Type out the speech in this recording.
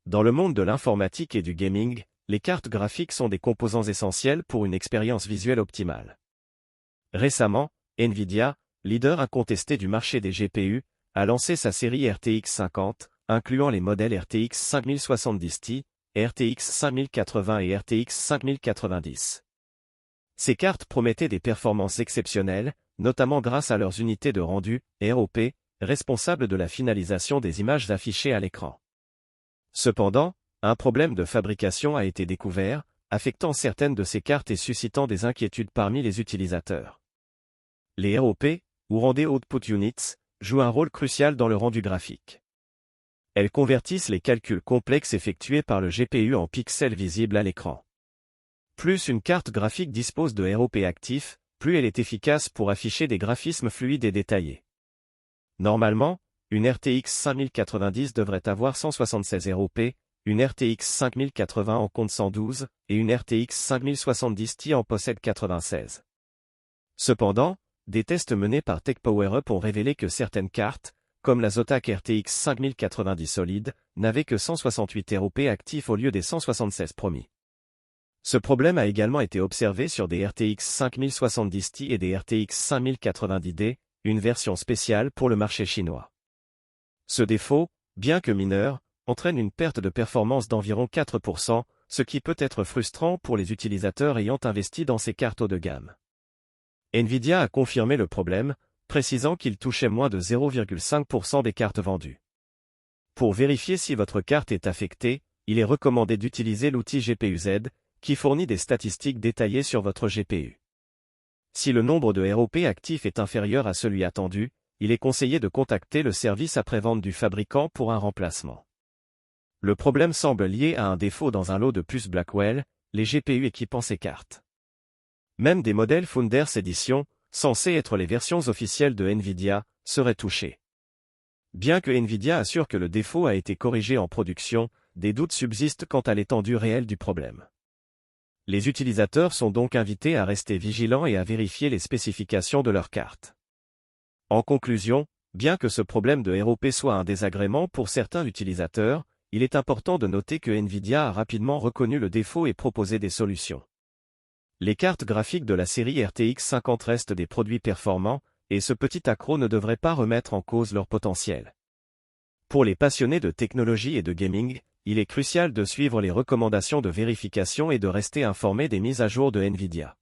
Dans le monde de l'informatique et du gaming, les cartes graphiques sont des composants essentiels pour une expérience visuelle optimale. Récemment, Nvidia, leader incontesté du marché des GPU, a lancé sa série RTX 50, incluant les modèles RTX 5070 Ti, RTX 5080 et RTX 5090. Ces cartes promettaient des performances exceptionnelles, notamment grâce à leurs unités de rendu, ROP, responsables de la finalisation des images affichées à l'écran. Cependant, un problème de fabrication a été découvert, affectant certaines de ces cartes et suscitant des inquiétudes parmi les utilisateurs. Les ROP, ou Rendez Output Units, jouent un rôle crucial dans le rendu graphique. Elles convertissent les calculs complexes effectués par le GPU en pixels visibles à l'écran. Plus une carte graphique dispose de ROP actifs, plus elle est efficace pour afficher des graphismes fluides et détaillés. Normalement, une RTX 5090 devrait avoir 176 ROP, une RTX 5080 en compte 112, et une RTX 5070 Ti en possède 96. Cependant, des tests menés par TechPowerUp ont révélé que certaines cartes, comme la Zotac RTX 5090 Solid, n'avaient que 168 ROP actifs au lieu des 176 promis. Ce problème a également été observé sur des RTX 5070 Ti et des RTX 5090D, une version spéciale pour le marché chinois. Ce défaut, bien que mineur, entraîne une perte de performance d'environ 4%, ce qui peut être frustrant pour les utilisateurs ayant investi dans ces cartes haut de gamme. Nvidia a confirmé le problème, précisant qu'il touchait moins de 0,5% des cartes vendues. Pour vérifier si votre carte est affectée, il est recommandé d'utiliser l'outil GPU-Z, qui fournit des statistiques détaillées sur votre GPU. Si le nombre de ROP actifs est inférieur à celui attendu, il est conseillé de contacter le service après-vente du fabricant pour un remplacement. Le problème semble lié à un défaut dans un lot de puces Blackwell, les GPU équipant ces cartes. Même des modèles Founders Edition, censés être les versions officielles de Nvidia, seraient touchés. Bien que Nvidia assure que le défaut a été corrigé en production, des doutes subsistent quant à l'étendue réelle du problème. Les utilisateurs sont donc invités à rester vigilants et à vérifier les spécifications de leur carte. En conclusion, bien que ce problème de ROP soit un désagrément pour certains utilisateurs, il est important de noter que Nvidia a rapidement reconnu le défaut et proposé des solutions. Les cartes graphiques de la série RTX 50 restent des produits performants, et ce petit accroc ne devrait pas remettre en cause leur potentiel. Pour les passionnés de technologie et de gaming, il est crucial de suivre les recommandations de vérification et de rester informé des mises à jour de Nvidia.